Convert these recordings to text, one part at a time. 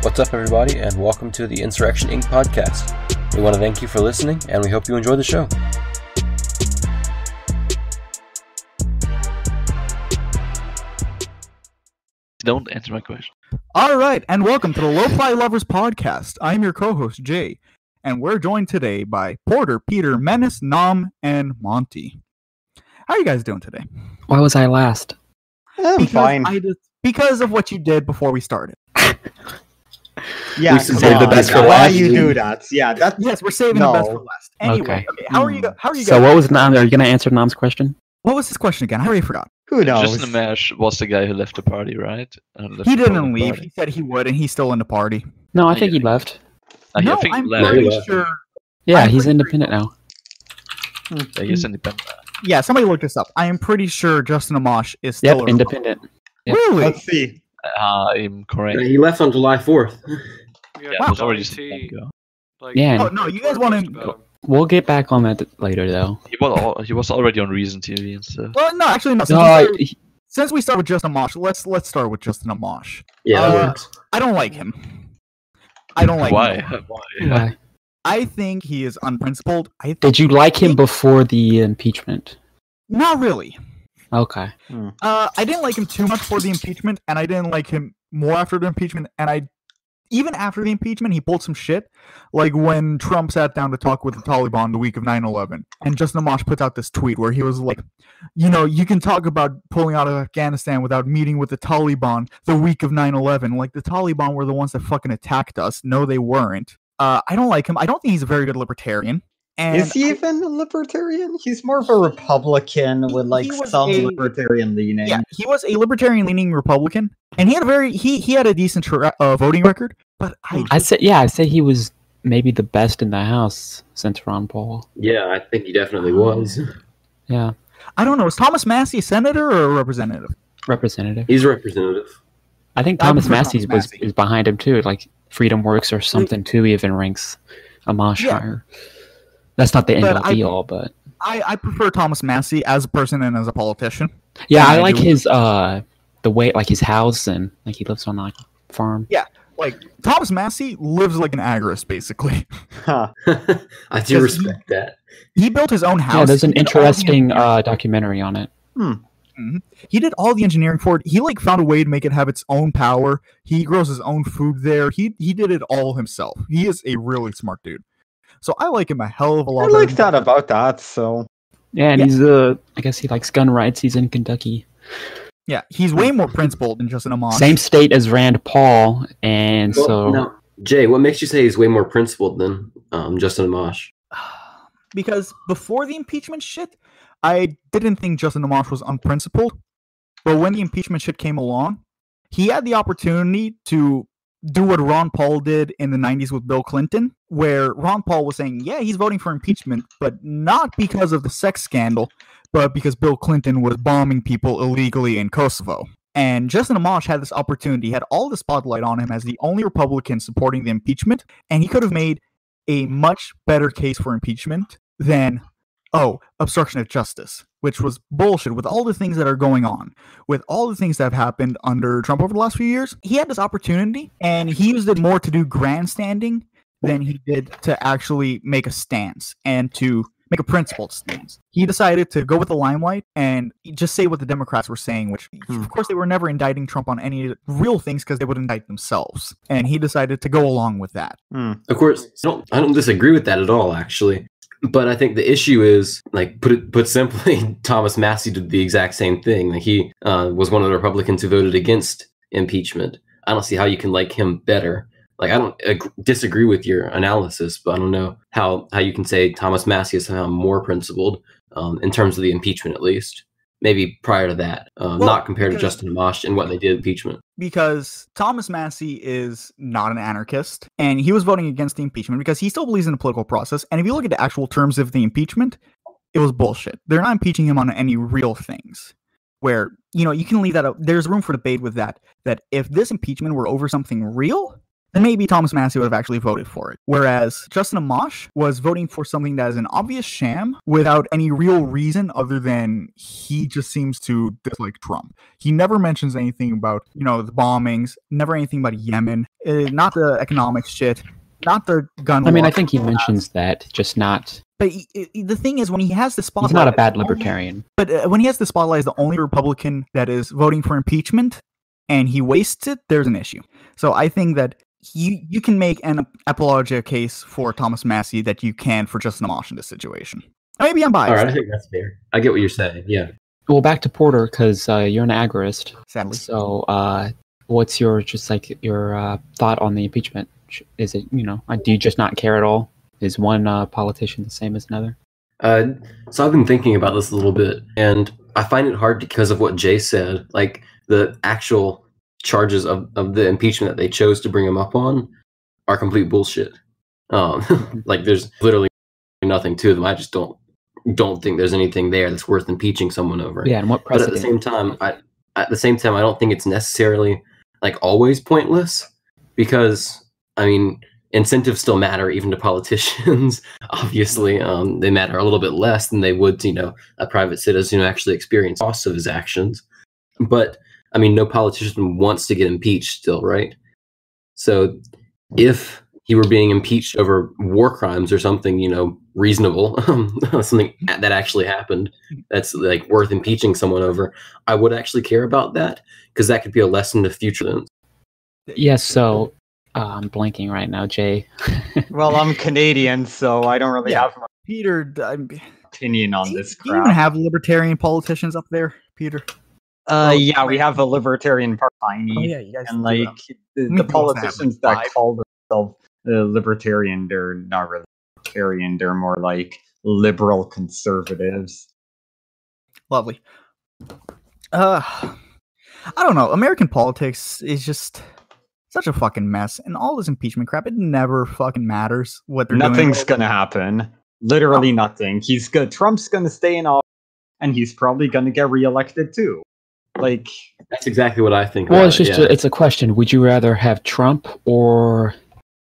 What's up, everybody, and welcome to the Insurrection Inc. podcast. We want to thank you for listening, and we hope you enjoy the show. Don't answer my question. All right, and welcome to the Lo-Fi Lovers podcast. I'm your co-host, Jay, and we're joined today by Porter, Peter, Menace, Nam, and Monty. How are you guys doing today? Why was I last? I'm fine. Because of what you did before we started. Yeah, save the best for why last. you do that? Yeah, that's Yes, we're saving the best for last. Anyway, okay, how are you guys? So what was Nam? Are you going to answer Nam's question? What was his question again? I already forgot. who knows. Just Amash was the guy who left the party, right? He didn't leave. He said he would, and he's still in the party. No, I think he left. No, I think he I'm left. pretty sure. Yeah, he's independent now. Yeah, he's independent. Yeah, somebody look this up. I am pretty sure Justin Amash is still Yep, independent. Yep. Really? Let's see. I'm correct. He left on July 4th. Yeah, it was already some time ago. Yeah. Oh no, you guys want to? We'll get back on that later, though. He was already on Reason TV and stuff. Well, no, actually, no. Since we start with Justin Amash, let's start with Justin Amash. Yeah, that works. I don't like him. I don't like Why? him. Why? I think he is unprincipled. Did you like him before the impeachment? Not really. Okay. I didn't like him too much for the impeachment, and I didn't like him more after the impeachment. And even after the impeachment, he pulled some shit, like when Trump sat down to talk with the Taliban the week of 9/11, and Justin Amash put out this tweet where he was like, you can talk about pulling out of Afghanistan without meeting with the Taliban the week of 9/11. Like, the Taliban were the ones that fucking attacked us. No, they weren't. I don't like him. I don't think he's a very good libertarian. And Is he even a libertarian? He's more of a Republican with like some libertarian leaning. Yeah, he was a libertarian-leaning Republican, and he had a decent voting record. But I say he was maybe the best in the House since Ron Paul. Yeah, I think he definitely was. Yeah. I don't know. Is Thomas Massie a senator or a representative? Representative. He's a representative. I think Thomas Massie is behind him too, like Freedom Works or something too. Even ranks Amash higher. That's not the end all be all, but I prefer Thomas Massie as a person and as a politician. Yeah, I like his the way, like his house, and like he lives on like a farm. Yeah, like Thomas Massie lives like an agorist, basically. Huh. I do respect that. He built his own house. Yeah, there's an interesting documentary on it. Mm-hmm. He did all the engineering for it. He like found a way to make it have its own power. He grows his own food there. He did it all himself. He is a really smart dude. So I like him a hell of a lot. I like that about that. So yeah, and he's I guess he likes gun rights. He's in Kentucky. Yeah, he's way more principled than Justin Amash. Same state as Rand Paul, and Now, Jay, what makes you say he's way more principled than Justin Amash? Because before the impeachment shit, I didn't think Justin Amash was unprincipled. But when the impeachment shit came along, he had the opportunity to do what Ron Paul did in the 90s with Bill Clinton, where Ron Paul was saying, yeah, he's voting for impeachment, but not because of the sex scandal, but because Bill Clinton was bombing people illegally in Kosovo. And Justin Amash had this opportunity, had all the spotlight on him as the only Republican supporting the impeachment, and he could have made a much better case for impeachment than, obstruction of justice, which was bullshit with all the things that are going on, with all the things that have happened under Trump over the last few years. He had this opportunity, and he used it more to do grandstanding than he did to actually make a stance and to make a principled stance. He decided to go with the limelight and just say what the Democrats were saying, which, of course, they were never indicting Trump on any real things because they would indict themselves. And he decided to go along with that. Of course, I don't disagree with that at all, actually. But I think the issue is, like, put simply, Thomas Massie did the exact same thing. Like, he was one of the Republicans who voted against impeachment. I don't see how you can like him better. Like, I don't disagree with your analysis, but I don't know how you can say Thomas Massie is somehow more principled in terms of the impeachment, at least. Maybe prior to that, not compared to Justin Amash and what they did impeachment. Because Thomas Massie is not an anarchist, and he was voting against the impeachment because he still believes in the political process. And if you look at the actual terms of the impeachment, it was bullshit. They're not impeaching him on any real things. Where, you can leave that up. There's room for debate with that if this impeachment were over something real, then maybe Thomas Massey would have actually voted for it. Whereas Justin Amash was voting for something that is an obvious sham without any real reason other than he just seems to dislike Trump. He never mentions anything about, the bombings, never anything about Yemen, not the economic shit, not the gun. I think he mentions that, just not. But the thing is, when he has the spotlight, he's not a bad libertarian. But when he has the spotlight as the only Republican that is voting for impeachment, and he wastes it, there's an issue. So I think that you can make an apologia case for Thomas Massey that you can for Justin Amash in this situation. Maybe I'm biased. All right, I think that's fair. I get what you're saying. Yeah. Well, back to Porter, because you're an agorist. Sadly. So, what's your thought on the impeachment? Is it do you just not care at all? Is one politician the same as another? So I've been thinking about this a little bit, and I find it hard because of what Jay said. Like, the actual charges of the impeachment that they chose to bring him up on are complete bullshit. Like, there's literally nothing to them. I just don't think there's anything there that's worth impeaching someone over. Yeah, and what precedent? But at the same time, I don't think it's necessarily like always pointless, because incentives still matter even to politicians. Obviously, they matter a little bit less than they would to a private citizen who actually experienced costs of his actions. But no politician wants to get impeached still, right? So if he were being impeached over war crimes or something, reasonable, something that actually happened, that's like worth impeaching someone over, I would actually care about that, because that could be a lesson to future. Yes. So I'm blanking right now, Jay. Well, I'm Canadian, so I don't really have much Peter, opinion on this crap. Do you even have libertarian politicians up there, Peter? Yeah, we have a libertarian party, you guys and like the politicians that call themselves libertarian, they're not really libertarian, they're more like liberal conservatives. Lovely. I don't know. American politics is just such a fucking mess, and all this impeachment crap, it never fucking matters what they're doing. Nothing's gonna happen. Literally nothing. Trump's gonna stay in office, and he's probably gonna get reelected too. Like, that's exactly what I think. Well, it's just it's a question. Would you rather have Trump or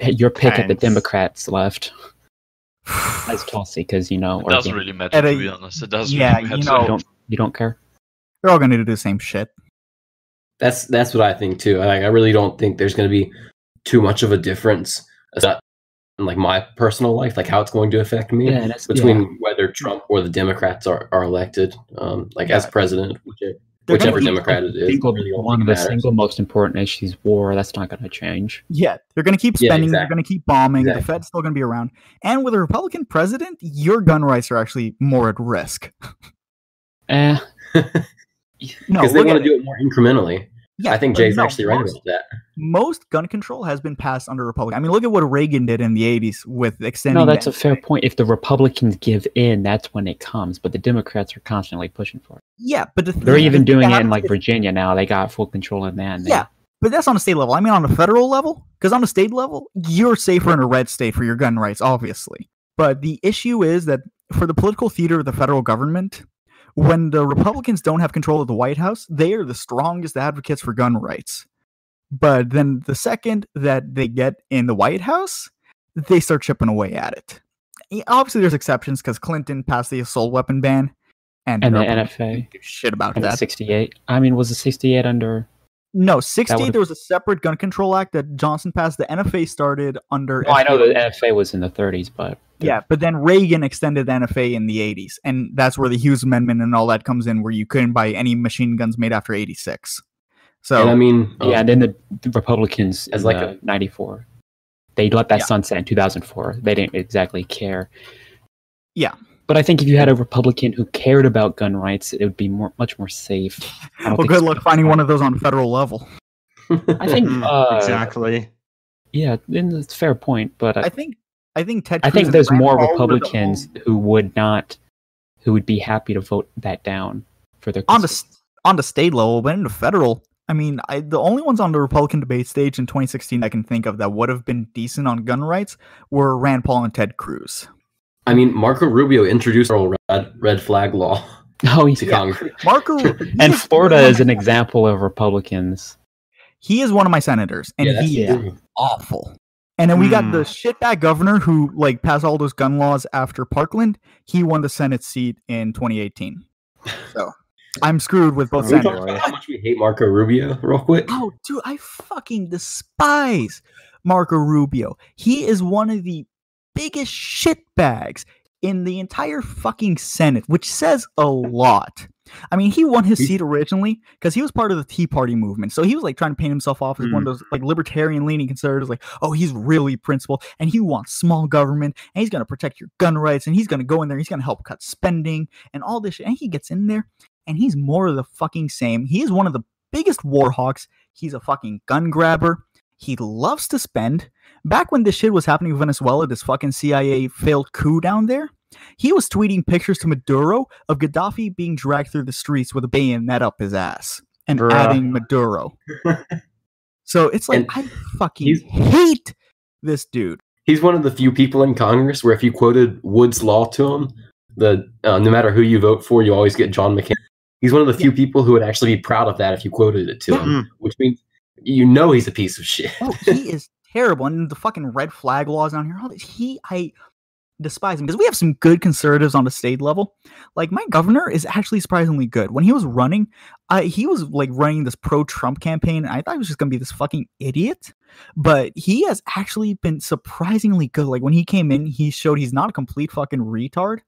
your pick at the Democrats left? As Tulsi, because it doesn't really matter, to be honest. It doesn't really matter. You don't care. They're all gonna do the same shit. That's what I think too. I really don't think there's going to be too much of a difference in like my personal life, like how it's going to affect me between whether Trump or the Democrats are elected, as president, whichever Democrat it is. One of the single most important issues, war. That's not going to change. Yeah, they're going to keep spending. They're going to keep bombing. The Fed's still going to be around. And with a Republican president, your gun rights are actually more at risk. Because they want to do it more incrementally. Yeah, I think Jay's actually right about that. Most gun control has been passed under Republican. Look at what Reagan did in the 80s with extending... No, that's a fair point. If the Republicans give in, that's when it comes. But the Democrats are constantly pushing for it. Yeah, but they're even doing it in Virginia now. They got full control of that. Yeah, but that's on a state level. On a federal level? Because on a state level, you're safer in a red state for your gun rights, obviously. But the issue is that for the political theater of the federal government... When the Republicans don't have control of the White House, they are the strongest advocates for gun rights. But then the second that they get in the White House, they start chipping away at it. Obviously, there's exceptions because Clinton passed the assault weapon ban. And the NFA. Shit about and that. 68. Was the 68 under... No, 68, there was a separate gun control act that Johnson passed. The NFA started under... Well, I know the NFA was in the 30s, but... Yeah, but then Reagan extended the NFA in the 80s, and that's where the Hughes Amendment and all that comes in, where you couldn't buy any machine guns made after 86. So, and then the Republicans as 94, they let that sunset in 2004. They didn't exactly care. Yeah. But I think if you had a Republican who cared about gun rights, it would be much more safe. Well, good luck finding one of those on federal level. I think exactly. Yeah, it's a fair point, but I think Ted Cruz I think there's more Republicans who would be happy to vote that down for their on the state level, but in the federal. The only ones on the Republican debate stage in 2016 I can think of that would have been decent on gun rights were Rand Paul and Ted Cruz. Marco Rubio introduced the red flag law to Congress. Marco and Florida is an example of Republicans. He is one of my senators, and he is awful. And then we got the shitbag governor who like passed all those gun laws after Parkland. He won the Senate seat in 2018. So I'm screwed with both senators. Talk about how much we hate Marco Rubio, real quick. Oh, dude, I fucking despise Marco Rubio. He is one of the biggest shitbags in the entire fucking Senate, which says a lot. I mean, he won his seat originally because he was part of the Tea Party movement. So he was like trying to paint himself off as one of those like libertarian leaning conservatives, like, oh, he's really principled and he wants small government and he's going to protect your gun rights and he's going to go in there, he's going to help cut spending and all this shit. And he gets in there and he's more of the fucking same. He is one of the biggest war hawks. He's a fucking gun grabber. He loves to spend. Back when this shit was happening in Venezuela, this fucking CIA failed coup down there, he was tweeting pictures to Maduro of Gaddafi being dragged through the streets with a bayonet up his ass and adding Maduro. So it's like, I fucking hate this dude. He's one of the few people in Congress where if you quoted Wood's Law to him, no matter who you vote for, you always get John McCain. He's one of the few people who would actually be proud of that if you quoted it to him, which means he's a piece of shit. Oh, he is terrible. And the fucking red flag laws down here, all this, I despise him because we have some good conservatives on the state level. Like my governor is actually surprisingly good. When he was running, he was like running this pro-Trump campaign. I thought he was just gonna be this fucking idiot, but he has actually been surprisingly good. Like when he came in, he showed he's not a complete fucking retard.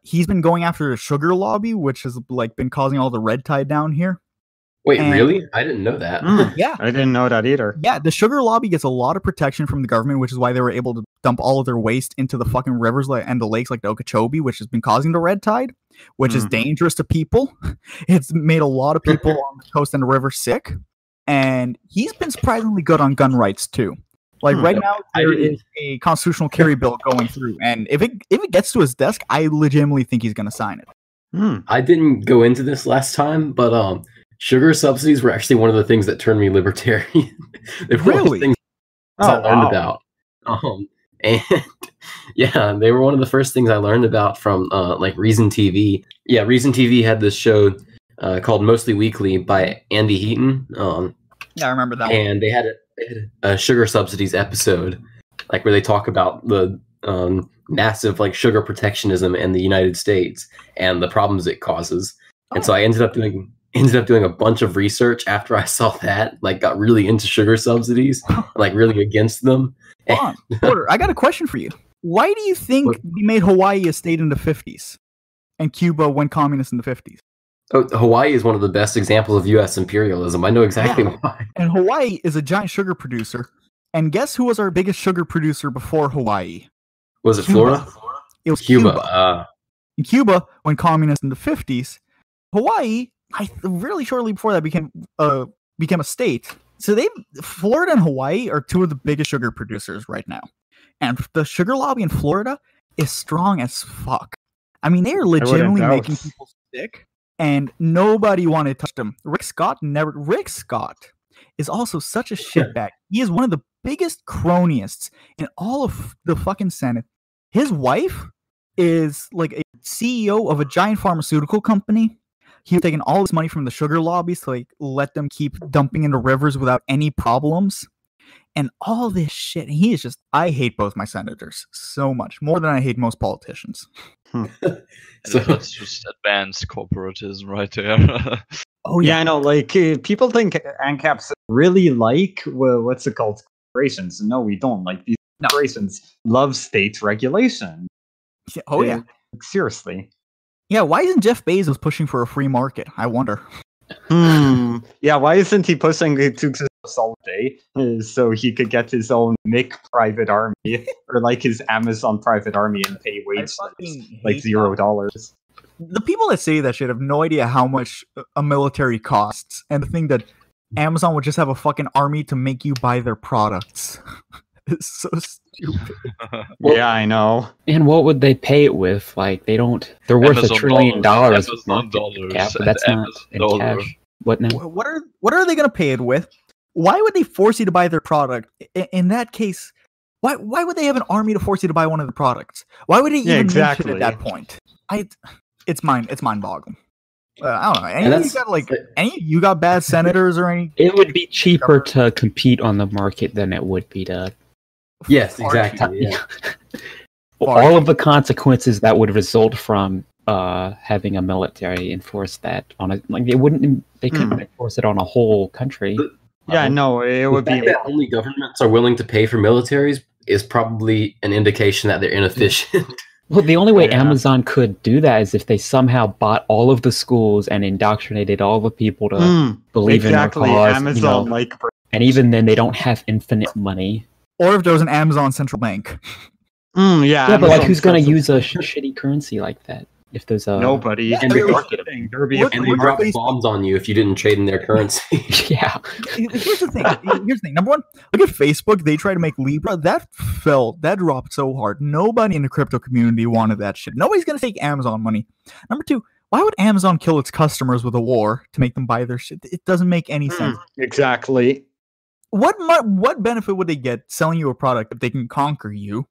He's been going after the sugar lobby, which has like been causing all the red tide down here. Wait, really? I didn't know that. Yeah. I didn't know that either. Yeah, the sugar lobby gets a lot of protection from the government, which is why they were able to dump all of their waste into the fucking rivers and the lakes like the Okeechobee, which has been causing the red tide, which is dangerous to people. It's made a lot of people on the coast and the river sick. And he's been surprisingly good on gun rights, too. Like right now, there is a constitutional carry bill going through. And if it gets to his desk, I legitimately think he's going to sign it. I didn't go into this last time, but sugar subsidies were actually one of the things that turned me libertarian. They were one of the things I learned about. And yeah, they were one of the first things I learned about from like Reason TV. Yeah, Reason TV had this show called Mostly Weekly by Andy Heaton. Yeah, I remember that. And they had a sugar subsidies episode, like where they talk about the massive like sugar protectionism in the United States and the problems it causes. And so I ended up doing a bunch of research after I saw that, like got really into sugar subsidies, like really against them. Hold on, Porter, I got a question for you. Why do you think we made Hawaii a state in the 50s and Cuba went communist in the 50s? Oh, Hawaii is one of the best examples of U.S. imperialism. I know exactly why. And Hawaii is a giant sugar producer. And guess who was our biggest sugar producer before Hawaii? Was it Florida? It was Cuba. And Cuba went communist in the 50s. Hawaii, really shortly before that, became a state. So Florida and Hawaii are two of the biggest sugar producers right now. And the sugar lobby in Florida is strong as fuck. I mean, they are legitimately making people sick. And nobody wanted to touch them. Rick Scott is also such a shitbag. He is one of the biggest cronists in all of the fucking Senate. His wife is like a CEO of a giant pharmaceutical company. He's taking all this money from the sugar lobbies to like let them keep dumping into rivers without any problems. And all this shit. He is just, I hate both my senators so much. More than I hate most politicians. So that's just advanced corporatism right there. Oh yeah, I know. Like people think ANCAPs really like what's it called, corporations. No, we don't. Like these corporations love state regulation. Yeah, oh yeah, seriously. Yeah, why isn't Jeff Bezos pushing for a free market? I wonder. Yeah, why isn't he pushing it to Solid so he could get his own Mick private army or like his Amazon private army and pay wage like $0? The people that say that shit have no idea how much a military costs, and the thing that Amazon would just have a fucking army to make you buy their products. It's so stupid. Yeah, I know. And what would they pay it with? Like they're worth $1 trillion. Amazon dollars. But that's not in cash. What now? What are they going to pay it with? Why would they force you to buy their product? In that case, why would they have an army to force you to buy one of the products? Why would they even mention it at that point? It's mind-boggling. I don't know. And You got bad senators or any? It would be cheaper to compete on the market than it would be to. Yes, exactly. Yeah. All of the consequences that would result from having a military enforce that on a they couldn't enforce it on a whole country. Yeah, no, it would be. That only governments are willing to pay for militaries is probably an indication that they're inefficient. Well, the only way Amazon could do that is if they somehow bought all of the schools and indoctrinated all the people to believe in their cause. Amazon, and even then, they don't have infinite money. Or if there was an Amazon central bank. Yeah, but who's going to use a shitty currency like that? If there's a nobody, and they drop bombs on you if you didn't trade in their currency. Yeah. Here's the thing. Number one, look at Facebook. They tried to make Libra. That dropped so hard. Nobody in the crypto community wanted that shit. Nobody's gonna take Amazon money. Number two, why would Amazon kill its customers with a war to make them buy their shit? It doesn't make any sense. Exactly. What benefit would they get selling you a product if they can conquer you?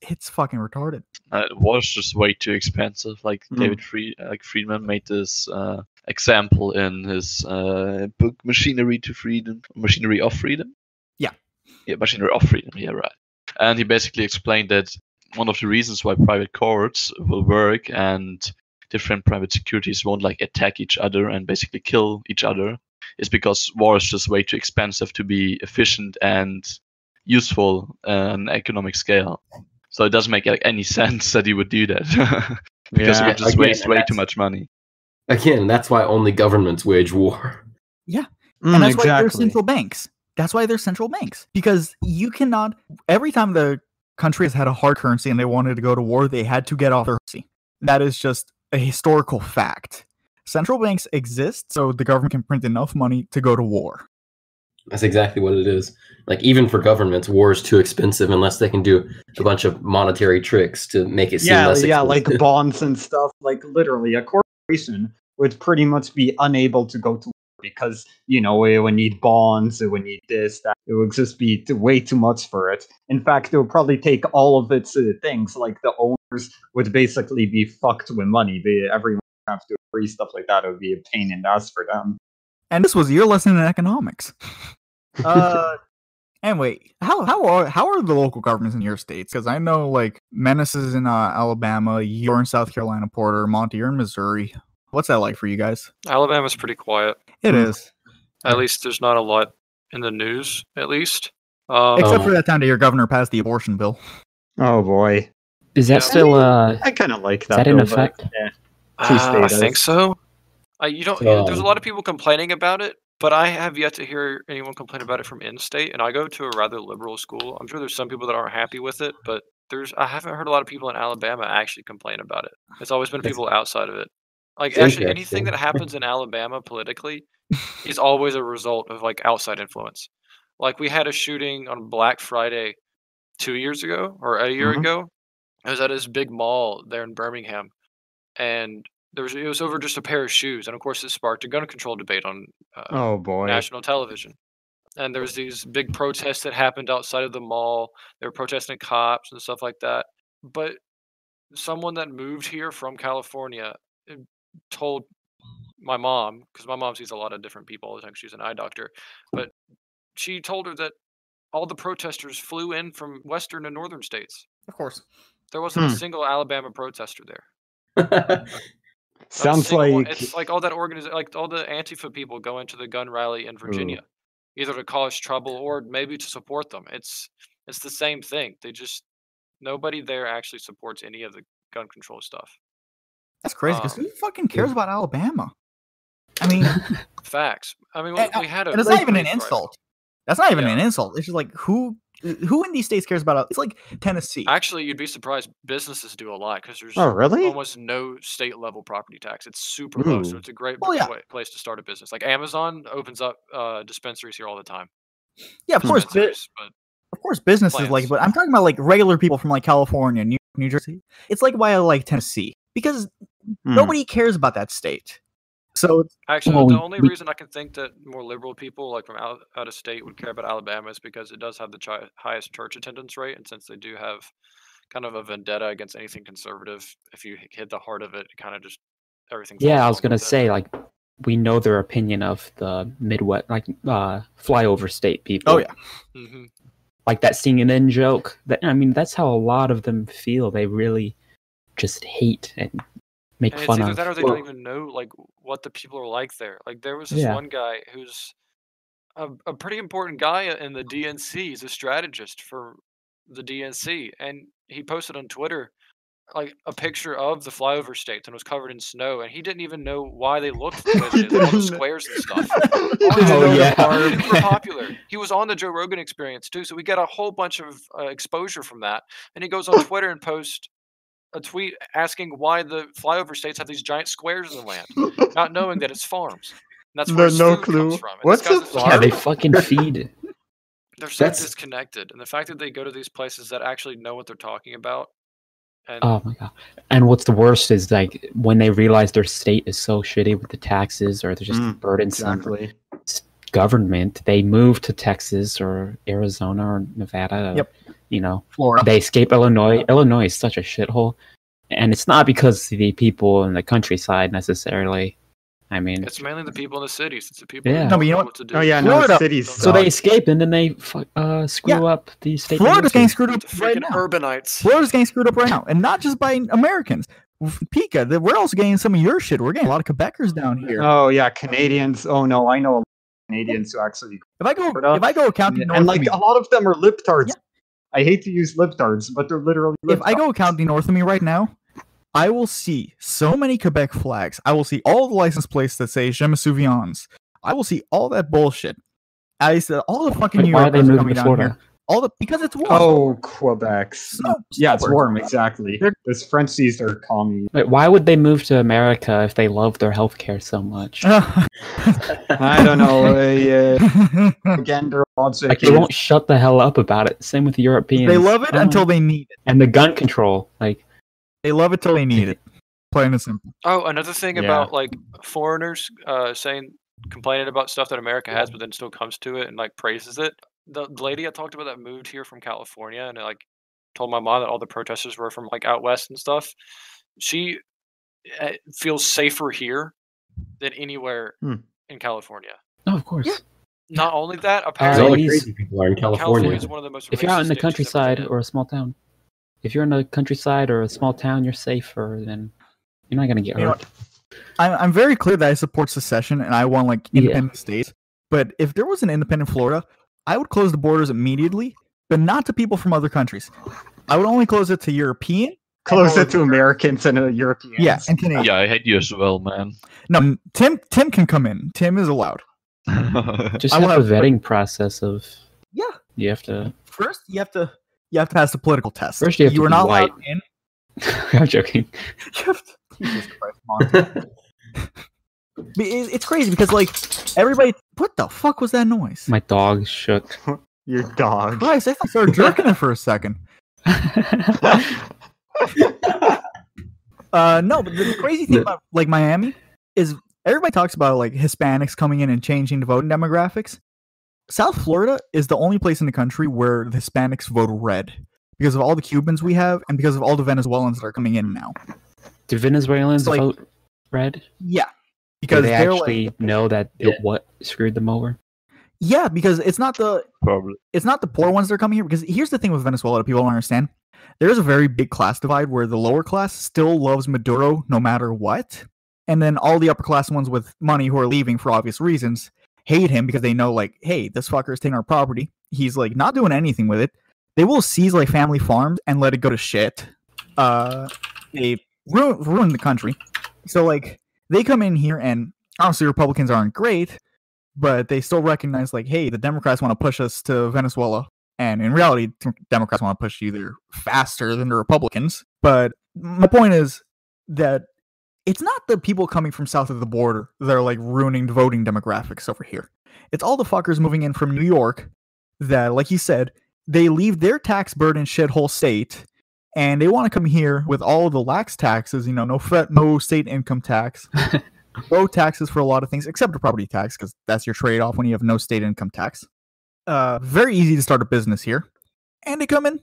It's fucking retarded. It was just way too expensive. Like Friedman made this example in his book Machinery of Freedom. Yeah, Machinery of Freedom. Yeah, right. And he basically explained that one of the reasons why private courts will work and different private securities won't attack each other and basically kill each other is because war is just way too expensive to be efficient and useful on economic scale. So it doesn't make any sense that he would do that because it would just waste way too much money. Again, that's why only governments wage war. Yeah, and that's why there's central banks. That's why there's central banks, because you cannot. Every time the country has had a hard currency and they wanted to go to war, they had to get off their currency. That is just a historical fact. Central banks exist so the government can print enough money to go to war. That's exactly what it is. Even for governments, war is too expensive unless they can do a bunch of monetary tricks to make it seem less expensive. Yeah, like bonds and stuff. Literally, a corporation would pretty much be unable to go to war because, it would need bonds, it would need this, that. It would just be way too much for it. In fact, it would probably take all of its things. The owners would basically be fucked with money. Everyone would have to agree, stuff like that. It would be a pain in the ass for them. And this was your lesson in economics. Anyway, how are the local governments in your states? Because I know Menace is in Alabama, you're in South Carolina, Porter, Monty, you're in Missouri. What's that like for you guys? Alabama's pretty quiet. It is. At least there's not a lot in the news. At least, except for that time that your governor passed the abortion bill. Oh boy, is that still? I kind of like that. Is that in effect? I think so. There's a lot of people complaining about it, but I have yet to hear anyone complain about it from in-state. And I go to a rather liberal school. I'm sure there's some people that aren't happy with it, but I haven't heard a lot of people in Alabama actually complain about it. It's always been people outside of it. Actually, anything that happens in Alabama politically is always a result of outside influence. We had a shooting on Black Friday 2 years ago or a year ago. It was at this big mall there in Birmingham, and it was over just a pair of shoes, and of course it sparked a gun control debate on national television. And there was these big protests that happened outside of the mall. They were protesting cops and stuff like that. But someone that moved here from California told my mom, because my mom sees a lot of different people all the time. She's an eye doctor, but she told her that all the protesters flew in from western and northern states. Of course, there wasn't a single Alabama protester there. Sounds like it's all that all the Antifa people go into the gun rally in Virginia, either to cause trouble or maybe to support them. It's the same thing. Nobody there actually supports any of the gun control stuff. That's crazy because who fucking cares about Alabama? I mean, facts. I mean, we had a. And it's not even an insult. That's not even an insult. It's just who in these states cares about it? It's like Tennessee. Actually, you'd be surprised. Businesses do a lot because there's almost no state level property tax. It's super low, so it's a great place to start a business. Amazon opens up dispensaries here all the time. Yeah, of course. Of course, businesses but I'm talking about regular people from California, New Jersey. It's why I like Tennessee because nobody cares about that state. So actually, the only reason I can think that more liberal people from out of state would care about Alabama is because it does have the highest church attendance rate, and since they do have kind of a vendetta against anything conservative, if you hit the heart of it, it kind of just everything. Yeah, I was gonna say, like, we know their opinion of the Midwest, like, flyover state people. Oh yeah. Mm-hmm. Like that CNN joke. That's how a lot of them feel. They really just hate and make fun it's either of. that or they don't even know like what the people are like there. Like there was this one guy who's a pretty important guy in the DNC. He's a strategist for the DNC, and he posted on Twitter like a picture of the flyover states and it was covered in snow, and he didn't even know why they looked the way they did, all the squares and stuff. Super popular. He was on the Joe Rogan Experience too, so we got a whole bunch of exposure from that. And he goes on Twitter and posts a tweet asking why the flyover states have these giant squares in the land, not knowing that it's farms. And that's where no clue comes from. And what's the farm? Yeah, they fucking feed. They're so disconnected, and the fact that they go to these places that actually know what they're talking about. And oh my god! And what's the worst is like when they realize their state is so shitty with the taxes, or they're just burdensome government. They move to Texas or Arizona or Nevada. Florida. They escape Illinois. Illinois is such a shithole, and it's not because the people in the countryside necessarily. I mean, it's mainly the people in the cities. It's the people. Yeah. No, but you know what to do. Oh yeah, no, cities. So they escape and then they screw up the state. Florida's getting screwed up right now. Urbanites. Florida's getting screwed up right now, and not just by Americans. Pika, we're also getting some of your shit. We're getting a lot of Quebecers down here. Oh yeah, Canadians. Oh no, I know Canadians who actually. If I go counting north, and like a lot of them are libtards. Yeah. I hate to use libtards, but they're literally libtards. If I go counting north of me right now, I will see so many Quebec flags. I will see all the license plates that say Je me souviens. I will see all that bullshit. I said all the fucking New Yorkers are coming down here. Because it's warm. Oh, Quebec. Yeah, it's warm, exactly. Those Frenchies are commie. Wait, why would they move to America if they love their healthcare so much? I don't know. Again, their logic like, they won't shut the hell up about it. Same with the Europeans. They love it until they need it. And the gun control, like... They love it till they need it. Plain and simple. Oh, another thing about like foreigners complaining about stuff that America has, but then still comes to it and like praises it. The lady I talked about that moved here from California and like told my mom that all the protesters were from like out west and stuff. She feels safer here than anywhere in California. Oh, of course. Yeah. Not only that, apparently all the crazy people are in California. Is one of the most if you're out in the countryside or a small town. If you're in the countryside or a small town, you're safer, then you're not going to get hurt. I'm very clear that I support secession and I want like independent states. But if there was an independent Florida, I would close the borders immediately, but not to people from other countries. I would only close it to European. Close it to Americans and Europeans. Yeah, and Canadians. Yeah, I hate you as well, man. No, Tim can come in. Tim is allowed. Just have a vetting process of... Yeah. You have to... First, you have to pass the political test. First, you have to be not white. allowed in. I'm joking. Jesus Christ, Monty. It's crazy because, like, everybody... What the fuck was that noise? My dog shook. Your dog. Christ, I started jerking it for a second. No, but the crazy thing about, like, Miami is everybody talks about, like, Hispanics coming in and changing the voting demographics. South Florida is the only place in the country where the Hispanics vote red because of all the Cubans we have and because of all the Venezuelans that are coming in now. Do Venezuelans vote red? Yeah. Because they actually know that what screwed them over? Yeah, because it's not the poor ones that are coming here. Because here's the thing with Venezuela that people don't understand. There's a very big class divide where the lower class still loves Maduro no matter what. And then all the upper class ones with money who are leaving for obvious reasons hate him because they know, like, hey, this fucker is taking our property. He's, like, not doing anything with it. They will seize, like, family farms and let it go to shit. They ruin the country. So, like, they come in here and obviously Republicans aren't great, but they still recognize, like, hey, the Democrats want to push us to Venezuela. And in reality, Democrats want to push you there faster than the Republicans. But my point is that it's not the people coming from south of the border that are, like, ruining the voting demographics over here. It's all the fuckers moving in from New York that, like you said, they leave their tax burden shithole state, and they want to come here with all of the lax taxes, you know, no state income tax, low taxes for a lot of things, except the property tax, because that's your trade-off when you have no state income tax. Very easy to start a business here. And they come in,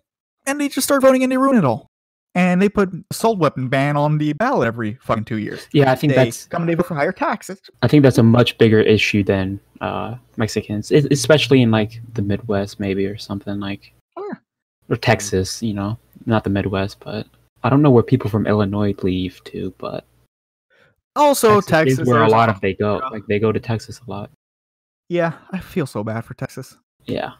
and they just start voting, and they ruin it all. and they put assault weapon ban on the ballot every fucking 2 years. Yeah, I think that's coming to vote for higher taxes. I think that's a much bigger issue than Mexicans, especially in like the Midwest, maybe, or something like, or Texas. You know, not the Midwest, but I don't know where people from Illinois leave to, but also Texas is where a lot of they go. Like they go to Texas a lot. Yeah, I feel so bad for Texas. Yeah.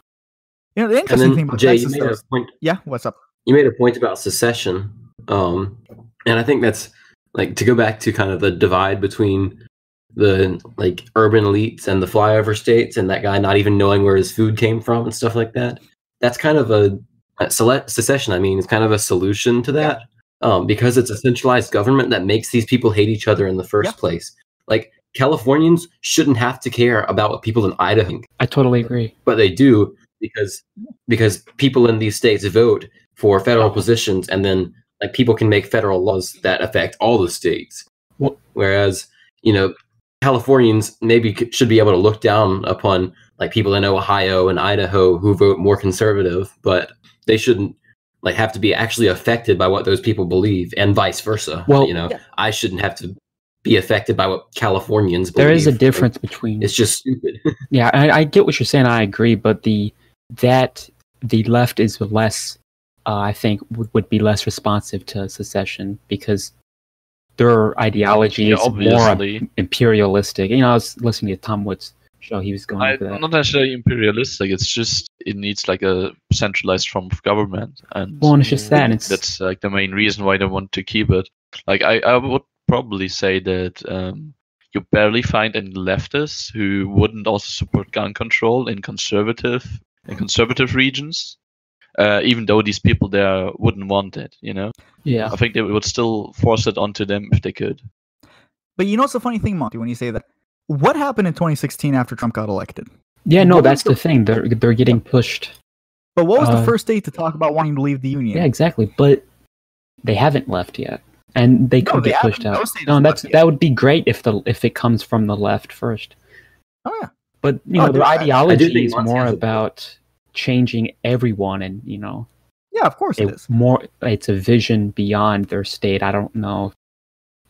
You know, the interesting thing about Jay, Texas, you made a point. Yeah, what's up? You made a point about secession, and I think that's like to go back to kind of the divide between the like urban elites and the flyover states, and that guy not even knowing where his food came from and stuff like that. That's kind of a secession. I mean, it's kind of a solution to that, because it's a centralized government that makes these people hate each other in the first place. Like Californians shouldn't have to care about what people in Idaho think. I totally agree, but they do because people in these states vote for federal positions, and then like people can make federal laws that affect all the states. Whereas, you know, Californians maybe should be able to look down upon like people in Ohio and Idaho who vote more conservative, but they shouldn't like have to be actually affected by what those people believe, and vice versa. Well, you know, I shouldn't have to be affected by what Californians believe. There is a difference between. It's just stupid. Yeah, I get what you're saying. I agree, but the left is less. I think would be less responsive to secession because their ideology is more imperialistic. You know, I was listening to Tom Wood's show. He was going into that. Not necessarily imperialistic. It's just it needs like a centralized form of government, and well, it's just that. That's like the main reason why they want to keep it. Like I would probably say that you barely find any leftists who wouldn't also support gun control in conservative regions. Even though these people there wouldn't want it, you know? Yeah. I think they would still force it onto them if they could. But you know what's the funny thing, Monty, when you say that? What happened in 2016 after Trump got elected? Yeah, no, that's the thing. They're getting pushed. But what was the first state to talk about wanting to leave the union? Yeah, exactly. But they haven't left yet. And they could get pushed out. No, that would be great if it comes from the left first. Oh, yeah. But, you know, their ideology is more about changing everyone, and you know, yeah, of course it is more. It's a vision beyond their state. I don't know,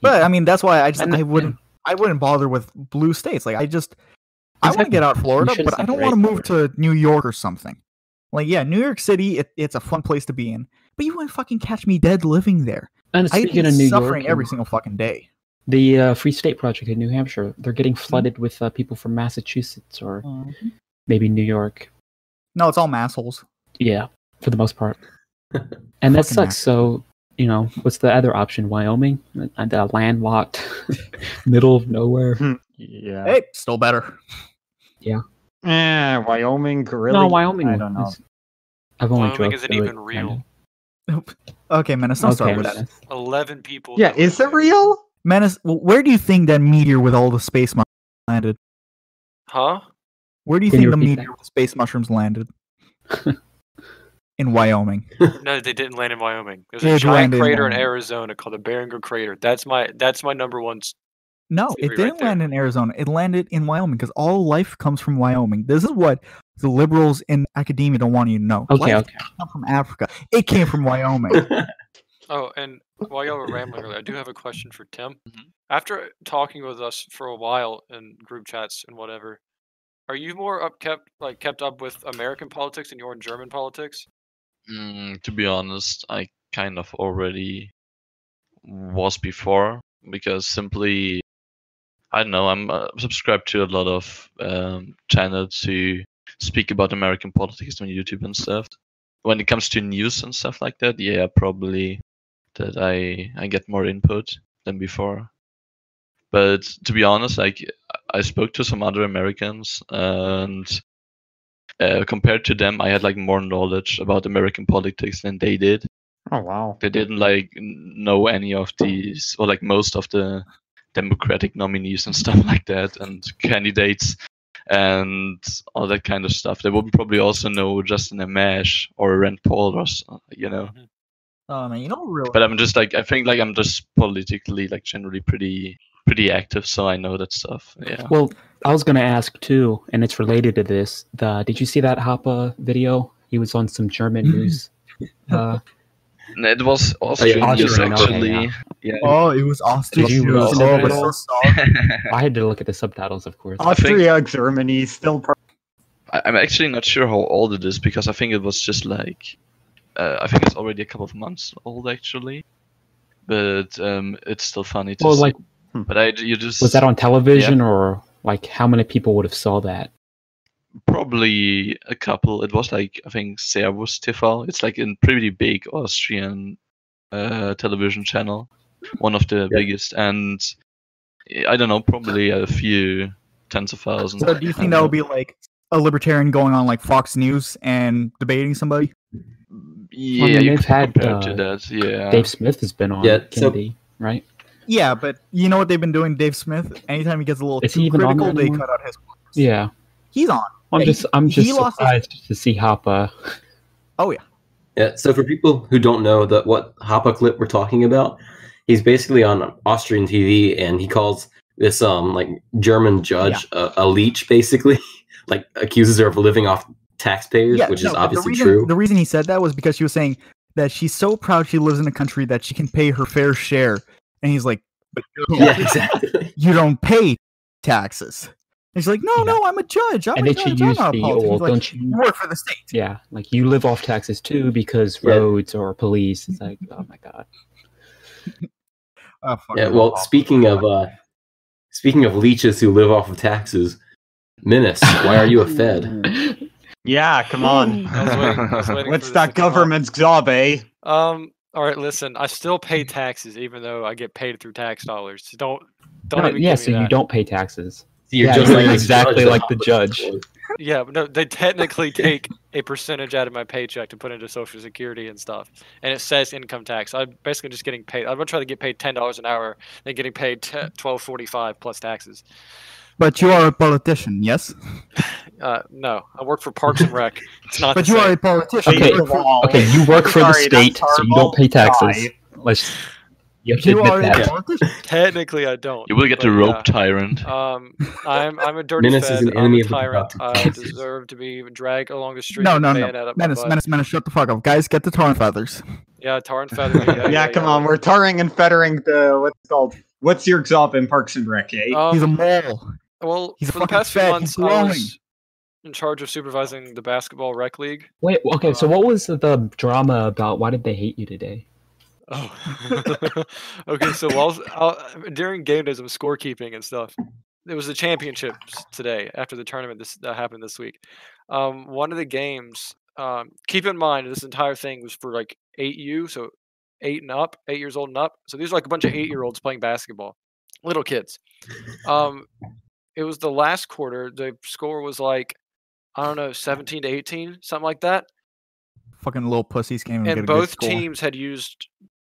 but I mean that's why I wouldn't bother with blue states. Like I want to get out of Florida, but I don't want to move to New York or something. Like New York City, it's a fun place to be in, but you wouldn't fucking catch me dead living there. And speaking of New suffering York, every single fucking day. The Free State Project in New Hampshire, they're getting flooded with people from Massachusetts or maybe New York. No, it's all massholes. Yeah, for the most part. And that sucks. So, you know, what's the other option? Wyoming? A landlocked middle of nowhere. Yeah. Hey, still better. Yeah. Wyoming, really? No, Wyoming. I don't know. Wyoming isn't even real. Okay, Menace, don't start with that. 11 people. Yeah, is it real? Menace, where do you think that meteor with all the space mushrooms landed? Huh? Where do you think the meteor with space mushrooms landed? In Wyoming. No, they didn't land in Wyoming. There's a giant crater in Arizona called the Barringer Crater. That's my number one. No, it didn't land in Arizona. It landed in Wyoming because all life comes from Wyoming. This is what the liberals in academia don't want you to know. Okay. Life didn't come from Africa. It came from Wyoming. Oh, and while y'all were rambling earlier, I do have a question for Tim. After talking with us for a while in group chats and whatever, are you more kept up with American politics than you are in German politics? To be honest, I kind of already was before, because simply, I don't know, I'm subscribed to a lot of channels who speak about American politics on YouTube and stuff. When it comes to news and stuff like that, yeah, probably that I get more input than before. But to be honest, like I spoke to some other Americans, and compared to them, I had like more knowledge about American politics than they did. Oh wow! They didn't like know any of these, or like most of the Democratic nominees and stuff like that, and candidates and all that kind of stuff. They would probably also know Justin Amash or Rand Paul, or you know. Oh man, you know really. But I'm just like, I think like I'm just politically like generally pretty active, so I know that stuff. Yeah. Well, I was gonna ask too, and it's related to this. Did you see that Hoppe video? He was on some German news It was Austrian news, actually. Yeah. Oh, it was Austrian news. I had to look at the subtitles, of course. Austria, Germany, still. I'm actually not sure how old it is because I think it was just like, I think it's already a couple of months old actually, but it's still funny to see. But you just was that on television or like how many people would have saw that? Probably a couple. It was like I think Servus TV. It's like a pretty big Austrian television channel, one of the biggest, and I don't know, probably a few tens of thousands. So do you think that would be like a libertarian going on like Fox News and debating somebody? Yeah, you could compare to that. Yeah, Dave Smith has been on Kennedy, right? Yeah, but you know what they've been doing, Dave Smith? Anytime he gets a little too critical, they cut out his quotes. Yeah. He's on. I'm just surprised to see Hoppe. Oh, yeah. Yeah, so for people who don't know what Hoppe clip we're talking about, he's basically on Austrian TV, and he calls this like German judge a leech, basically. Like, accuses her of living off taxpayers, which is obviously true. The reason he said that was because she was saying that she's so proud she lives in a country that she can pay her fair share. And he's like, but exactly. You don't pay taxes. And she's like, no, I'm a judge. I'm a judge. I'm not a politician. Don't you work for the state? Yeah, like you live off taxes too because roads or police. It's like, oh my god. Well, speaking of leeches who live off of taxes, Menace, why are you a Fed? Yeah, come on. I was waiting What's that government's job, eh? All right, listen. I still pay taxes, even though I get paid through tax dollars. Don't even. Give me so that. You don't pay taxes. You're just like exactly like the judge. Yeah, but no, they technically take a percentage out of my paycheck to put into Social Security and stuff, and it says income tax. I'm basically just getting paid. I'm gonna try to get paid $10 an hour, then getting paid $12.45 plus taxes. But you are a politician, yes? No, I work for Parks and Rec. It's not. But you are a politician. Okay, you work for the state, so you don't pay taxes. You have to admit that. Technically, I don't. You will get the rope tyrant. I'm a dirty Menace Fed. is an enemy I'm a tyrant. I deserve to be dragged along the street. No. Menace, shut the fuck up. Guys, get the tar and feathers. Yeah, tar and feather. Yeah, come on. We're tarring and feathering the, what's it called? What's your job in Parks and Rec, eh? He's a mole. Well, he's for the past few months, I was in charge of supervising the basketball rec league. Wait, okay, so what was the drama about? Why did they hate you today? Oh, okay. So during game days, I was scorekeeping and stuff. It was the championships today after the tournament that happened this week. One of the games. Keep in mind, this entire thing was for like 8U, so 8 years old and up. So these are like a bunch of 8-year-olds playing basketball, little kids. It was the last quarter. The score was like, I don't know, 17-18, something like that. Fucking little pussies came and both teams had used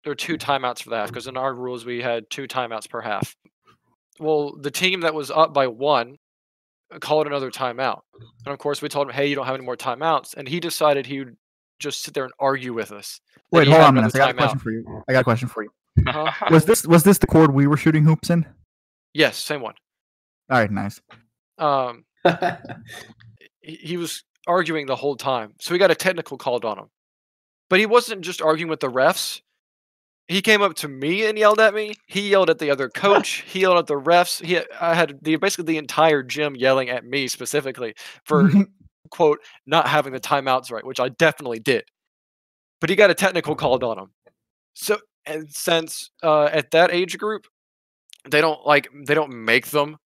their 2 timeouts for the half, because in our rules we had 2 timeouts per half. Well, the team that was up by 1 called another timeout, and of course we told him, "Hey, you don't have any more timeouts," and he decided he would just sit there and argue with us. Wait, hold on a minute. I got a question for you. Uh-huh. Was this the court we were shooting hoops in? Yes, same one. All right, nice. He was arguing the whole time, so he got a technical called on him. But he wasn't just arguing with the refs. He came up to me and yelled at me. He yelled at the other coach. He yelled at the refs. I had basically the entire gym yelling at me specifically for quote not having the timeouts right, which I definitely did. But he got a technical called on him. So, and since at that age group, they don't make them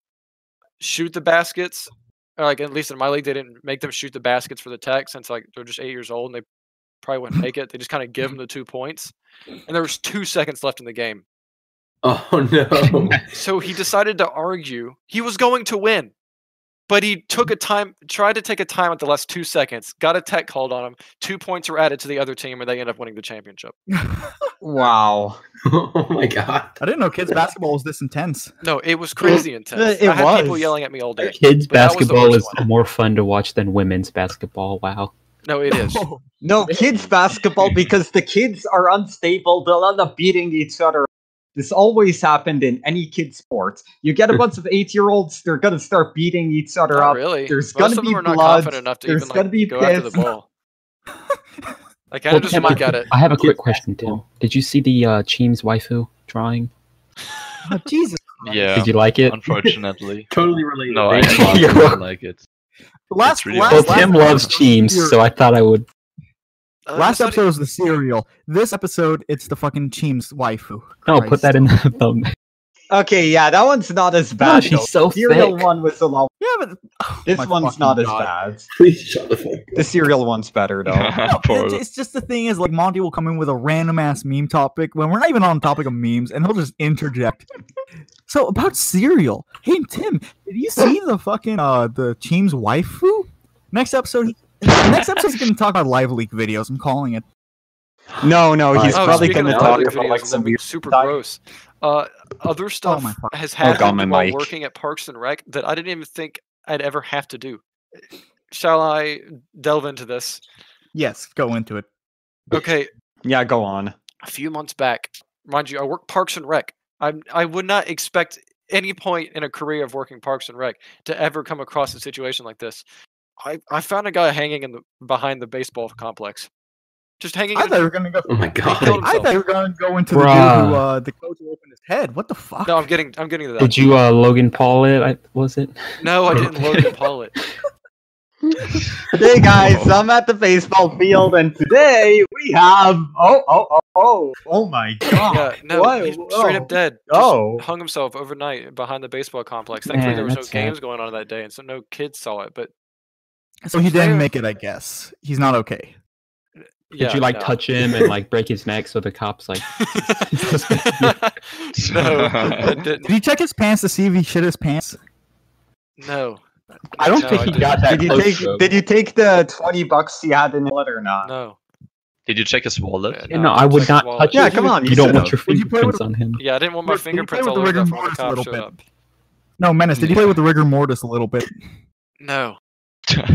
shoot the baskets. Like, at least in my league, they didn't make them shoot the baskets for the tech, since like they're just 8 years old and they probably wouldn't make it. They just kind of give them the 2 points, and there was 2 seconds left in the game. Oh no! So he decided to argue. He was going to win, but he tried to take a time at the last 2 seconds. Got a tech called on him. 2 points were added to the other team, and they ended up winning the championship. Wow! Oh my god! I didn't know kids basketball was this intense. No, it was crazy intense. I had people yelling at me all day. Kids basketball is more fun to watch than women's basketball. Wow. No, it is. No, kids basketball, because the kids are unstable. They'll end up beating each other. This always happened in any kid sport. You get a bunch of 8-year-olds, they're going to start beating each other up. Really? There's going to be blood. Not confident enough to there's going to be go after the ball. I kind of just look at it. I have a quick question, Tim. Did you see the Cheems waifu drawing? Oh, Jesus. Yeah. Did you like it? Unfortunately. Totally related. No, I don't like it. Tim loves Cheems, so I thought I would. Last episode was the cereal. This episode, it's the fucking Cheems waifu. No, put that in the thumbnail. Okay, yeah, that one's not as bad. Oh, she's so cereal thick. one was a lot. Yeah, but This one's not as bad. Please shut the fuck up. The cereal one's better though. It's just the thing is, like, Monty will come in with a random ass meme topic when we're not even on the topic of memes, and he'll just interject. So about cereal, hey Tim, did you see the fucking the Cheems waifu? Next episode, he's gonna talk about live leak videos. I'm calling it. No, he's probably gonna talk videos, about like some weird super stuff. gross. Other stuff has happened while working at Parks and Rec that I didn't even think I'd ever have to do. Shall I delve into this? Yes, go into it. Okay. Yeah, go on. A few months back, mind you, I work Parks and Rec. I would not expect any point in a career of working Parks and Rec to ever come across a situation like this. I found a guy hanging behind the baseball complex. Just hanging. I thought you were gonna go. Oh my god! I thought you were gonna go into the dude who the coach who opened his head. What the fuck? No, I'm getting to that. Did you Logan Paul it? Was it? No, I didn't Logan Paul it. Hey guys, I'm at the baseball field, and today we have oh my god! Yeah, no, what? he's straight up dead. Just hung himself overnight behind the baseball complex. Thankfully, there was no games going on that day, and so no kids saw it. But so he didn't make it. I guess he's not okay. Did you touch him and break his neck so the cops No, I didn't. Did you check his pants to see if he shit his pants? No. I don't think he got that. Did you take the $20 he had in the wallet or not? No. Did you check his wallet? Yeah, no, I would not touch it. Yeah, come on. You don't want your fingerprints on him. Yeah, I didn't want my fingerprints all over when the cops showed up. No, Menace, did you play with the rigor mortis a little bit? No. Come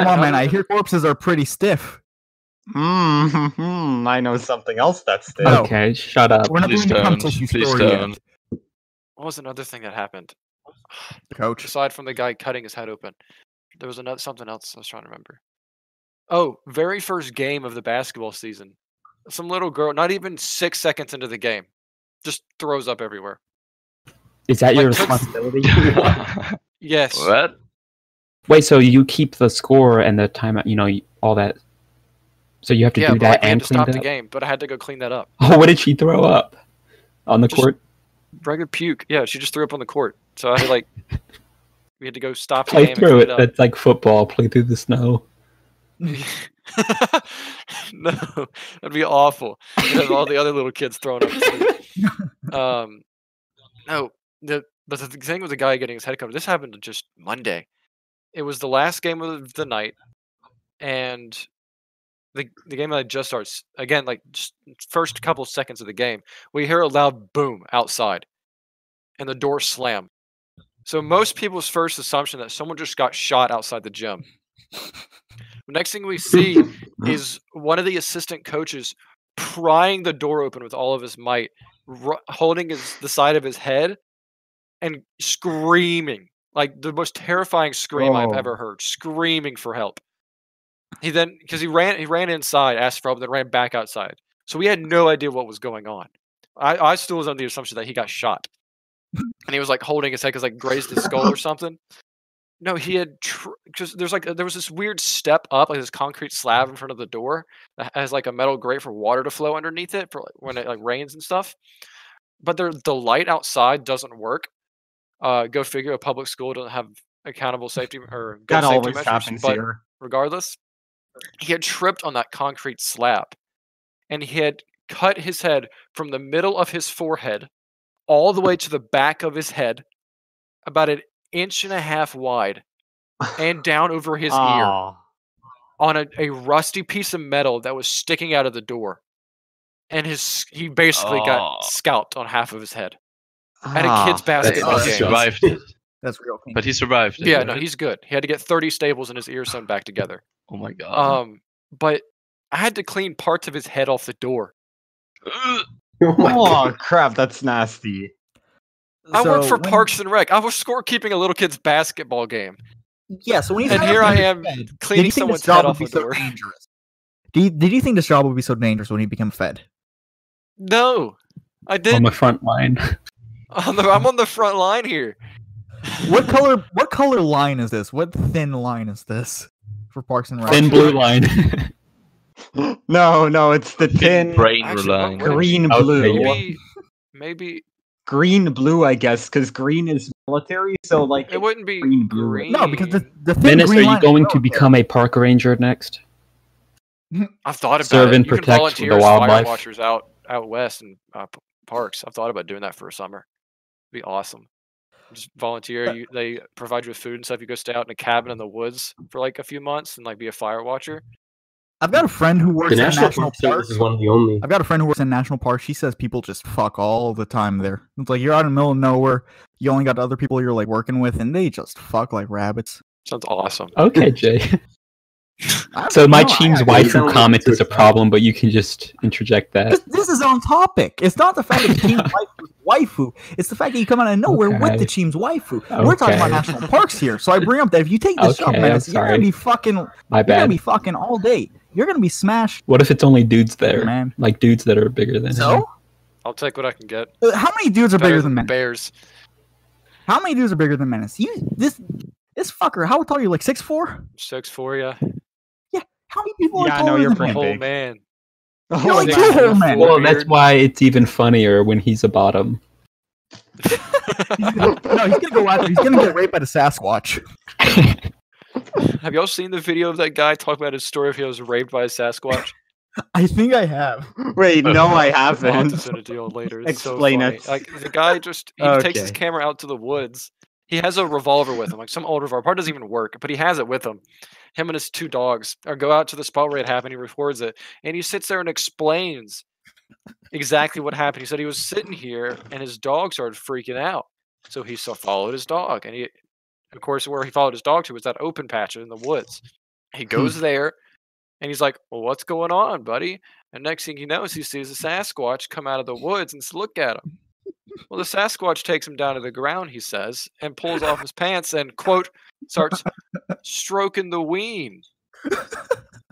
on, man. I hear corpses are pretty stiff. I know something else that's stiff. Okay, shut up. We're not doing the cum tissue story yet. What was another thing that happened? Coach. Aside from the guy cutting his head open, there was something else I was trying to remember. Oh, very first game of the basketball season. Some little girl, not even 6 seconds into the game, just throws up everywhere. Is that your responsibility? Yes. What? Wait, so you keep the score and the timeout, all that. So you have to do that and clean stop that the up? game, but I had to go clean that up. Oh, what did she throw up? On the court? Regular puke. Yeah, she just threw up on the court. So I had we had to go stop the Play game through and it. clean up. That's like football. Play through the snow. No, that'd be awful. And have all the other little kids throwing up. No, but the thing with the guy getting his head covered, this happened just Monday. It was the last game of the night, and the game that just starts again, just first couple seconds of the game, we hear a loud boom outside, and the door slam. So most people's first assumption that someone just got shot outside the gym. The next thing we see is one of the assistant coaches prying the door open with all of his might, holding the side of his head, and screaming like the most terrifying scream I've ever heard, screaming for help. He then, because he ran inside, asked for help, then ran back outside. So we had no idea what was going on. I still was under the assumption that he got shot, and he was holding his head because grazed his skull or something. No, he had because there was this weird step up, this concrete slab in front of the door that has a metal grate for water to flow underneath it for when it rains and stuff. But the light outside doesn't work. Go figure. A public school doesn't have accountable safety or that safety always measures. happens But here. regardless, he had tripped on that concrete slab, and he had cut his head from the middle of his forehead all the way to the back of his head, about 1.5 inches wide, and down over his ear on a rusty piece of metal that was sticking out of the door. And he basically got scalped on half of his head at a kid's basketball game. He survived it. That's real. But he survived it. Yeah, no, he's good. He had to get 30 staples in his ears sewn back together. Oh my god. But I had to clean parts of his head off the door. Oh crap, that's nasty. I work for Parks and Rec. I was scorekeeping a little kid's basketball game. Yeah, so when and here I am cleaning someone's head off the door. Dangerous? Did you think this job would be so dangerous when he became Fed? No, I didn't. On the front line. I'm on the front line here. What color line is this? What thin line is this for Parks and Rec? Thin blue line. No, it's the thin line. Green blue. Maybe green blue, I guess, because green is military. So like it wouldn't be green blue. green. No, because the thin Menace, green are you line going to become a park ranger next? I've thought about Serve it. and You can protect volunteer the as wildlife. fire watchers out west in parks. I've thought about doing that for a summer. It'd be awesome. Just volunteer. They provide you with food and stuff. You go stay out in a cabin in the woods for like a few months and like be a fire watcher. I've got a friend who works in national park. This is one of the only. I've got a friend who works in national park. She says people just fuck all the time there. It's like you're out in the middle of nowhere. You only got other people you're like working with, and they just fuck like rabbits. Sounds awesome. Okay, Jay. So my team's waifu comment is a problem, but you can just interject that. This is on topic. It's not the fact that the team's waifu. It's the fact that you come out of nowhere with the team's waifu. We're talking about national parks here, so I bring up that if you take this job, Menace, you're gonna be fucking. My bad. You're gonna be fucking all day. You're gonna be smashed. What if it's only dudes there, man? Like dudes that are bigger than him? I'll take what I can get. How many dudes are bigger than Menace? Bears. How many dudes are bigger than Menace? This fucker. How tall are you? Like 6'4"? 6'4", yeah. How many people are I taller know you're than pretty him? big. Man. You're like two whole men. Well, that's why it's even funnier when he's a bottom. He's gonna go after. He's gonna get raped by the Sasquatch. Have y'all seen the video of that guy talking about his story if he was raped by a Sasquatch? I think I have. Wait, no, I I'll have haven't. to send it to you later. It's Explain so funny. it. Like the guy just takes his camera out to the woods. He has a revolver with him, like some old revolver. Part doesn't even work, but he has it with him. Him and his two dogs go out to the spot where it happened. He records it, and he sits there and explains exactly what happened. He said he was sitting here, and his dog started freaking out. So he followed his dog, and he, of course, where he followed his dog to was that open patch in the woods. He goes there, and he's like, "Well, what's going on, buddy?" And next thing he knows, he sees a Sasquatch come out of the woods and look at him. Well, the Sasquatch takes him down to the ground, he says, and pulls off his pants and, quote, starts stroking the ween.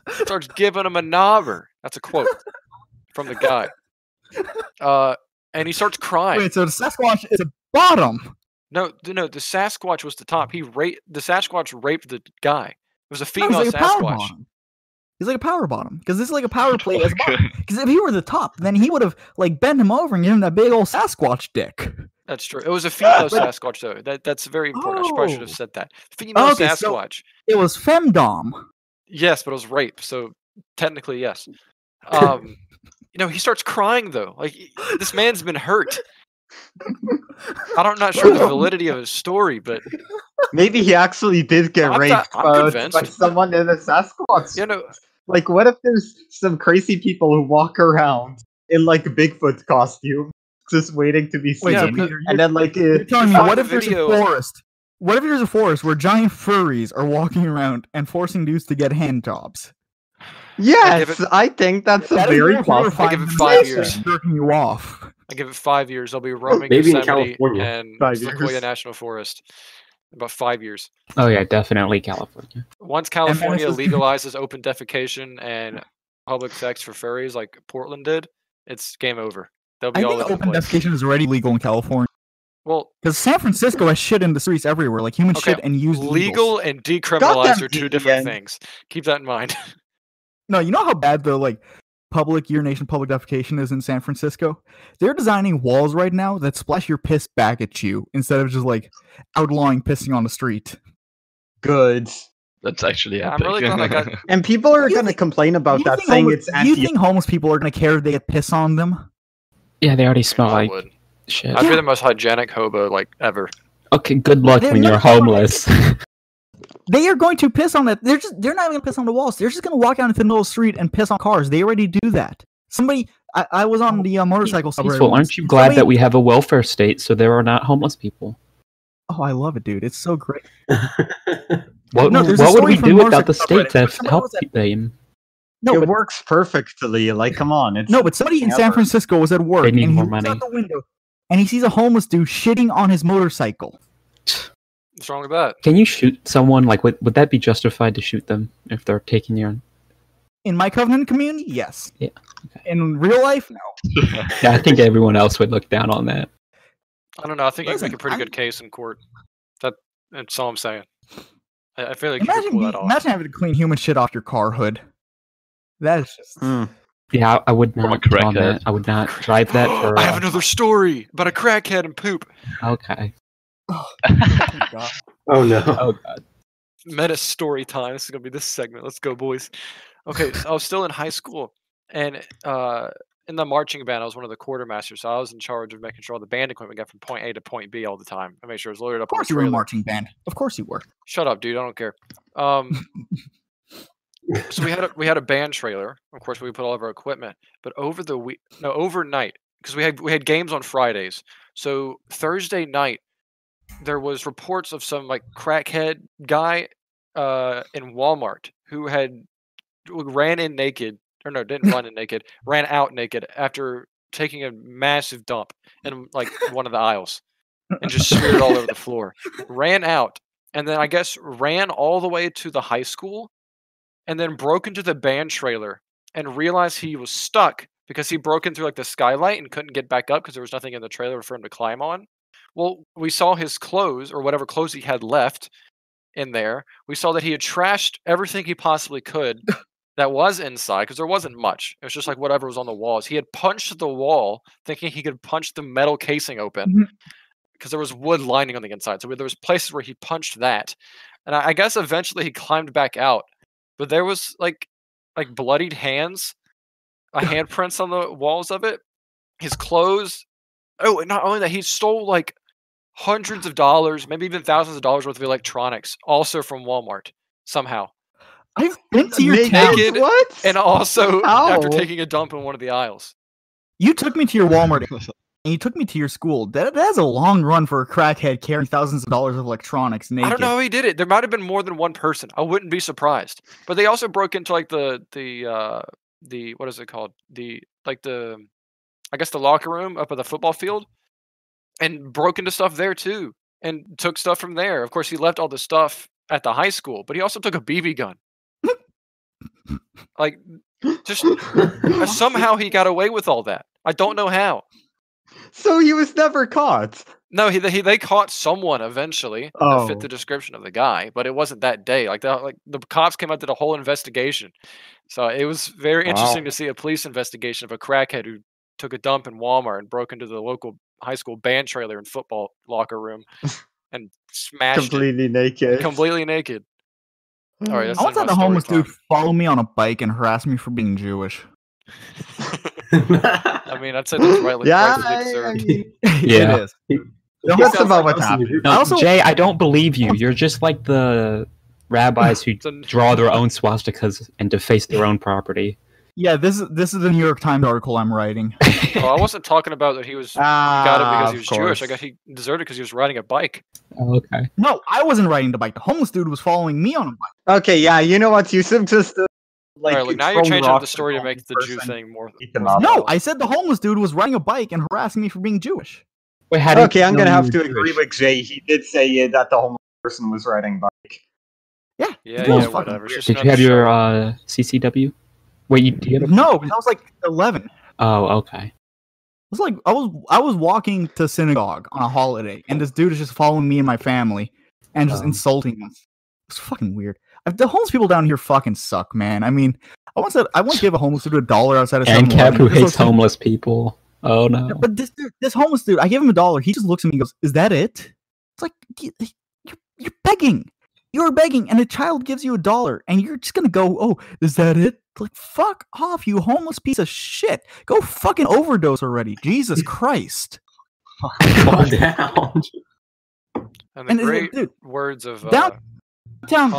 Starts giving him a knobber. That's a quote from the guy. And he starts crying. Wait, so the Sasquatch is a bottom? No, the Sasquatch was the top. The Sasquatch raped the guy. It was a female Sasquatch. He's like a power bottom because this is like a power play as bottom. Because if he were the top, then he would have like bent him over and given him that big old Sasquatch dick. That's true. It was a female Sasquatch though. That's very important. I probably should have said that. Female Sasquatch. So it was femdom. Yes, but it was rape. So technically, yes. He starts crying though. Like this man's been hurt. I'm not sure the validity of his story, but maybe he actually did get raped by someone in a Sasquatch. Like, what if there's some crazy people who walk around in like Bigfoot costume, just waiting to be seen, and then like you're telling me, what if there's a forest? What if there's a forest where giant furries are walking around and forcing dudes to get hand jobs? Yes, I think that's a very possible. I give it 5 years. Jerking you off. I give it 5 years. I'll be roaming maybe Yosemite in California. and Sequoia National Forest. About 5 years. Oh yeah, definitely California. Once California legalizes open defecation and public sex for furries, like Portland did, it's game over. They'll be all over the open place. defecation is already legal in California. Well, because San Francisco has shit in the streets everywhere, like human shit and used legal and decriminalized are two different things. Keep that in mind. No, you know how bad the urination public defecation is in San Francisco? They're designing walls right now that splash your piss back at you instead of just like outlawing pissing on the street. Good. That's actually epic. I'm really glad I got. And people are going to complain about that, saying it's anti. Do you think homeless people are going to care if they get piss on them? Yeah, they already smell like shit. I'd be the most hygienic hobo ever. Okay, good luck when you're homeless. They are going to piss on that. They're not even going to piss on the walls. They're just going to walk out into the middle of the street and piss on cars. They already do that. I was on the motorcycle subway. Aren't you glad that we have a welfare state so there are not homeless people? Oh, I love it, dude. It's so great. What would we do without the state to help them? No, it works perfectly. Like, come on. But somebody in San Francisco was at work and he looks out the window and he sees a homeless dude shitting on his motorcycle. What's wrong with that? Can you shoot someone? Like, would that be justified to shoot them if they're taking your In my Covenant community, yes. Yeah. Okay. In real life, no. Yeah, I think everyone else would look down on that. I don't know. I think you can make a pretty good case in court. That's all I'm saying. I feel like you can pull that off. Imagine having to clean human shit off your car hood. That is just... Yeah, I would not on that. I would not drive that for... I have another story about a crackhead and poop. Okay. Oh my God. Oh no. Oh God. Menace story time. This is gonna be this segment. Let's go, boys. Okay, so I was still in high school, and in the marching band, I was one of the quartermasters. So I was in charge of making sure all the band equipment got from point A to point B all the time. I made sure it was loaded up. Of course, you were in marching band. Of course, you were. Shut up, dude. I don't care. So we had a band trailer. Of course, we put all of our equipment. But overnight, because we had games on Fridays. So Thursday night, there was reports of some like crackhead guy in Walmart who ran in naked, or no, didn't run in naked, ran out naked after taking a massive dump in like one of the aisles and just smeared it all over the floor. Ran out, and then I guess ran all the way to the high school, and then broke into the band trailer and realized he was stuck because he broke in through like the skylight and couldn't get back up because there was nothing in the trailer for him to climb on. Well, we saw his clothes, or whatever clothes he had left in there. We saw that he had trashed everything he possibly could that was inside, because there wasn't much. It was just like whatever was on the walls. He had punched the wall thinking he could punch the metal casing open because there was wood lining on the inside. So there was places where he punched that. And I guess eventually he climbed back out. But there was like bloodied hands, handprints on the walls of it. His clothes. Oh, and not only that, he stole like hundreds of dollars, maybe even thousands of dollars worth of electronics, also from Walmart somehow. I've been to your naked, what? And also after taking a dump in one of the aisles. You took me to your Walmart and you took me to your school. That's a long run for a crackhead carrying thousands of dollars of electronics naked. I don't know how he did it. There might have been more than one person. I wouldn't be surprised. But they also broke into like the what is it called? I guess the locker room up at the football field, and broke into stuff there too, and took stuff from there. Of course, he left all the stuff at the high school, but he also took a BB gun. Like, just somehow he got away with all that. I don't know how. So he was never caught. No, they caught someone eventually that fit the description of the guy, but it wasn't that day. Like the cops came out, did a whole investigation. So it was very interesting to see a police investigation of a crackhead who took a dump in Walmart and broke into the local high school band trailer and football locker room and smashed completely naked. Completely naked. All right, I once had a homeless dude follow me on a bike and harass me for being Jewish. I mean, I'd say that's rightly deserved. Yeah, it is. That's about what happened. No, Jay, I don't believe you. You're just like the rabbis who draw their own swastikas and deface their own property. Yeah, this is the New York Times article I'm writing. Well, I wasn't talking about that he was got it because he was Jewish. I guess he deserved it because he was riding a bike. Oh, okay. No, I wasn't riding the bike. The homeless dude was following me on a bike. Okay, yeah, you know what? Yusuf just like. All right, look, now you're changing up the story to make the Jew thing more. No, I said the homeless dude was riding a bike and harassing me for being Jewish. Wait, okay, I'm gonna have to agree with Jay. He did say that the homeless person was riding a bike. Yeah, whatever. Did you have your CCW? Wait, you had No, I was like 11. Oh, okay. It's like I was walking to synagogue on a holiday, and this dude is just following me and my family and just insulting us. It's fucking weird. The homeless people down here fucking suck, man. I mean, I once gave a homeless dude $1 outside of and Kev, who hates homeless people. Oh no! Yeah, but this homeless dude, I gave him $1. He just looks at me and goes, "Is that it?" It's like you're begging. You're begging, and a child gives you $1, and you're just gonna go, "Oh, is that it?" Like, fuck off, you homeless piece of shit. Go fucking overdose already. Jesus Christ. Calm down. And the great words of downtown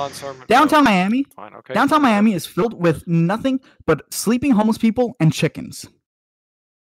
Miami. Fine, okay. Downtown Miami is filled with nothing but sleeping homeless people and chickens.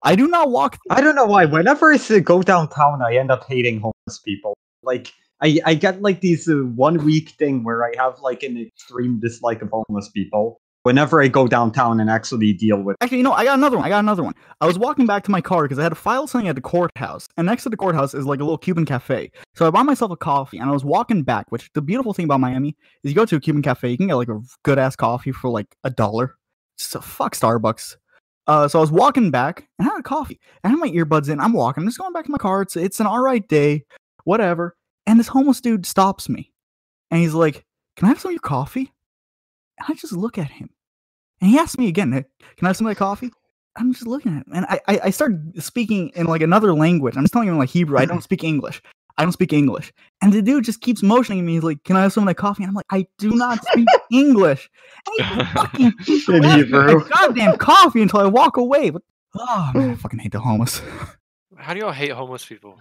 I do not walk. I don't know why. Whenever I go downtown, I end up hating homeless people. Like, I get like these 1 week thing where I have like an extreme dislike of homeless people. Whenever I go downtown and actually deal with... Actually, I got another one. I was walking back to my car because I had to file something at the courthouse. And next to the courthouse is like a little Cuban cafe. So I bought myself a coffee and I was walking back, which the beautiful thing about Miami is you go to a Cuban cafe, you can get like a good-ass coffee for like $1. So fuck Starbucks. So I was walking back and I had a coffee. I had my earbuds in. I'm walking. I'm just going back to my car. It's an alright day, whatever. And this homeless dude stops me, and he's like, "Can I have some of your coffee?" And I just look at him, and he asks me again, "Can I have some of that coffee?" I'm just looking at him, and I start speaking in like another language. I'm just telling him like Hebrew. I don't speak English. And the dude just keeps motioning me. He's like, "Can I have some of that coffee?" And I'm like, "I do not speak English." And he fucking In Hebrew. goddamn coffee until I walk away. But oh man, I fucking hate the homeless. How do y'all hate homeless people?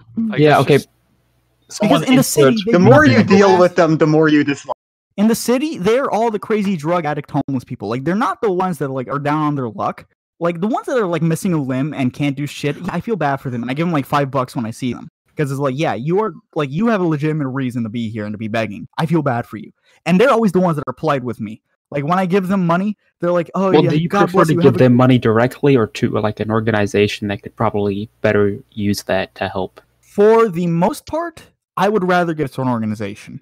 Because in the city, the more you deal with them, the more you dislike. In the city, they're all the crazy drug addict homeless people. Like, they're not the ones that like are down on their luck. Like, the ones that are like missing a limb and can't do shit, I feel bad for them, and I give them like $5 when I see them. Because it's like, yeah, you have a legitimate reason to be here and to be begging. I feel bad for you. And they're always the ones that are polite with me. Like, when I give them money, they're like, "Oh, well, yeah, do you God prefer bless to you. give them money directly, or to like an organization that could probably better use that to help?" For the most part, I would rather give it to an organization.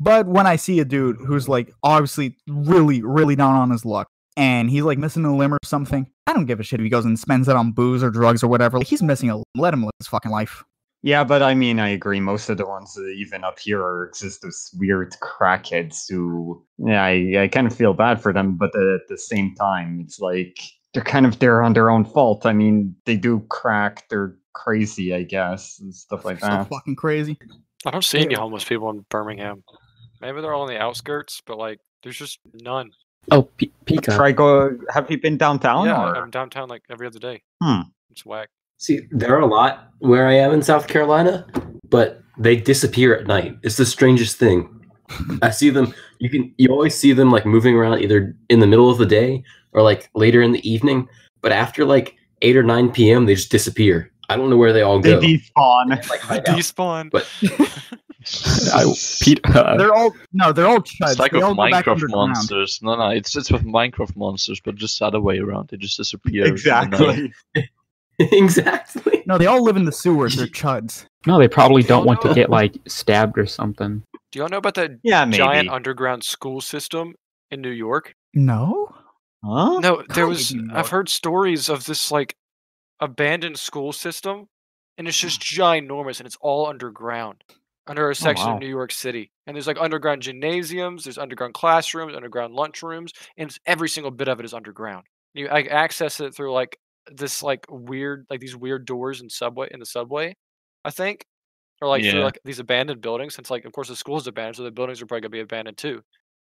But when I see a dude who's like obviously really, really down on his luck, and he's like missing a limb or something, I don't give a shit if he goes and spends it on booze or drugs or whatever. Like, he's missing a limb. Let him live his fucking life. Yeah, but I mean, I agree. Most of the ones that even up here are just those weird crackheads who, yeah, I kind of feel bad for them, but at the same time, it's like they're kind of there on their own fault. I mean, they do crack, they're crazy, I guess, and stuff like that. So fucking crazy. I don't see any homeless people in Birmingham. Maybe they're all on the outskirts, but like, there's just none. Oh, Pika. Have you been downtown? Yeah, or? I'm downtown like every other day. It's whack. See, there are a lot where I am in South Carolina, but they disappear at night. It's the strangest thing. I see them. You always see them like moving around either in the middle of the day or like later in the evening. But after like 8 or 9 p.m., they just disappear. I don't know where they all go. They despawn. They despawn. But they're all chuds. It's like they with all go back Minecraft underground. monsters. No, it's with Minecraft monsters, but just the other way around. They just disappear. Exactly. Exactly. No, they all live in the sewers. They're chuds. No, they probably don't want to get like stabbed or something. Do y'all know about that maybe. giant underground school system in New York? No. Huh? No, I've heard stories of this like abandoned school system, and it's just ginormous, and it's all underground, under a section of New York City. And there's like underground gymnasiums, there's underground classrooms, underground lunchrooms, and every single bit of it is underground. You access it through like this like weird, like these weird doors in the subway, I think, or like through like these abandoned buildings. Since like of course the school is abandoned, so the buildings are probably gonna be abandoned too.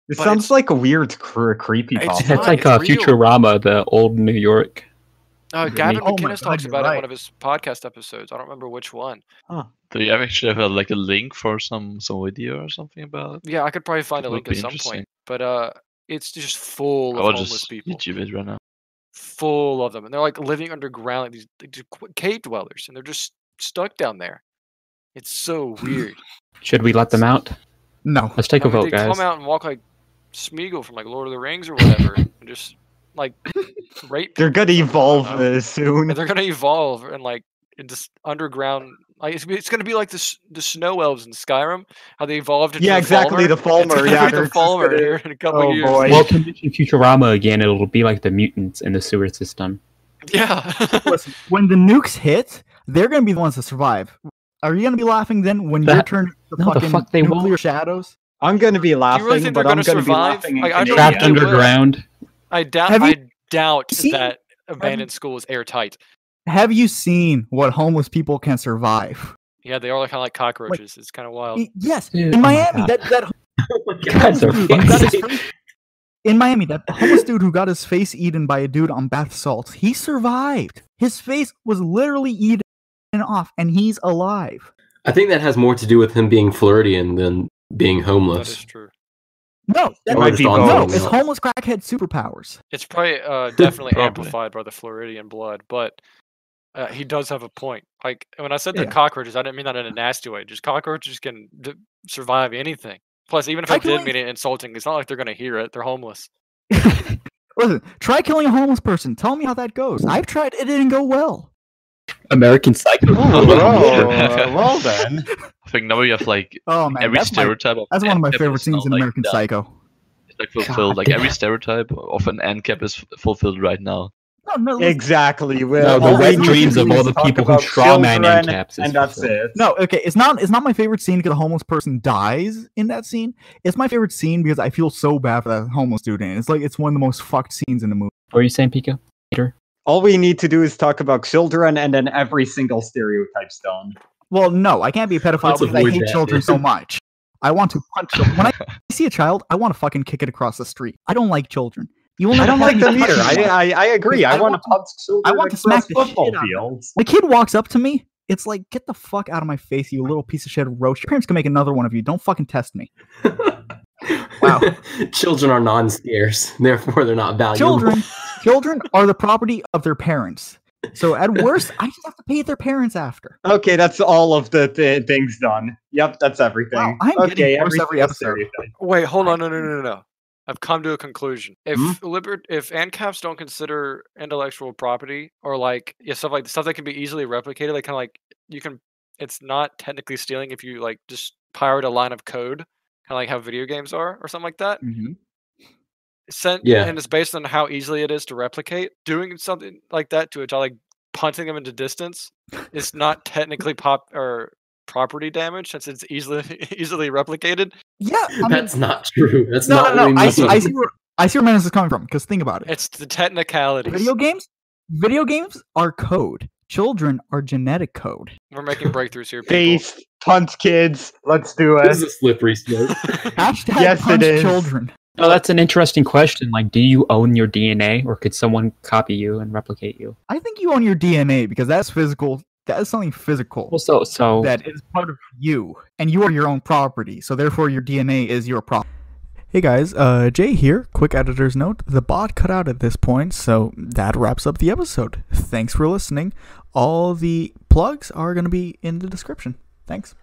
It sounds like a weird creepy It's like a Futurama, the old New York. Gavin McInnes talks about it in one of his podcast episodes. I don't remember which one. Huh. Do you actually have like a link for some video or something about it? Yeah, I could probably find a link at some point. But it's just full of homeless people. YouTube it right now. Full of them, and they're like living underground, like these cave dwellers, and they're just stuck down there. It's so weird. Should we let them out? No. Let's take a vote, they guys. Come out and walk like Smeagol from like Lord of the Rings or whatever, and just like rape. They're gonna evolve soon. And they're gonna evolve and like in this underground. Like it's gonna be like the snow elves in Skyrim, how they evolved into the Falmer. Yeah, the Falmer here in a couple years. Boy. Well, to mention Futurama again, it'll be like the mutants in the sewer system. Yeah. Listen, when the nukes hit, they're gonna be the ones to survive. Are you gonna be laughing then when your turn to fucking nuclear shadows? I'm gonna be laughing, really think but they're I'm gonna be survive? laughing. Trapped underground. I doubt that abandoned school is airtight. Have you seen what homeless people can survive? Yeah, they are kind of like cockroaches. It's kind of wild. Yes, Dude, in Miami, that guys are funny. In Miami, that homeless dude who got his face eaten by a dude on bath salts, he survived. His face was literally eaten off, and he's alive. I think that has more to do with him being Floridian than being homeless. That is true. No, it's homeless crackhead superpowers. It's probably definitely amplified by the Floridian blood, but he does have a point. Like when I said the cockroaches, I didn't mean that in a nasty way. Just cockroaches can survive anything. Plus, even if I did mean it insulting, it's not like they're going to hear it. They're homeless. Listen, try killing a homeless person. Tell me how that goes. I've tried. It didn't go well. American Psycho. Well then. I think now we have like every stereotype of that's one of my favorite scenes in like American Psycho. like fulfilled. Like every stereotype of an ANCAP is fulfilled right now. No, exactly. The wet dreams of all the people who strawman ANCAPs, and that's it. No, okay, it's not my favorite scene because a homeless person dies in that scene. It's my favorite scene because I feel so bad for that homeless dude. And it's one of the most fucked scenes in the movie. What are you saying, Pico? Peter? All we need to do is talk about children, and then every single stereotype's done. Well, no, I can't be a pedophile because I hate children so much. I want to punch them. When I see a child, I want to fucking kick it across the street. I don't like children. I don't like them either. I agree. I want to punch children. I want to smack the shit out of them. When a kid walks up to me, it's like, get the fuck out of my face, you little piece of shit roach. Your parents can make another one of you. Don't fucking test me. Wow. Children are non-scarce, therefore they're not valuable. Children are the property of their parents. So at worst, I just have to pay their parents after. Okay, that's all of the things done. Yep, that's everything. Wow, I'm getting worse every episode. Wait, hold on, no. I've come to a conclusion. If ANCAPs don't consider intellectual property or stuff that can be easily replicated, like kind of like you can, it's not technically stealing if you like just pirate a line of code, kind of like how video games are or something like that. Mm-hmm. And it's based on how easily it is to replicate. Doing something like that to a child, like punching them into distance, is not technically property damage since it's easily replicated. Yeah, that's not true. That's no. I see where Menace is coming from. Because think about it. It's the technicalities. Video games are code. Children are genetic code. We're making breakthroughs here. Face punch kids. Let's do it. This is a slippery slope. Yes, punch it is. Children. No, that's an interesting question. Like, do you own your DNA, or could someone copy you and replicate you? I think you own your DNA because that's physical. That is something physical. Well, so that is part of you, and you are your own property. So therefore, your DNA is your property. Hey guys, Jay here. Quick editor's note: the bot cut out at this point, so that wraps up the episode. Thanks for listening. All the plugs are going to be in the description. Thanks.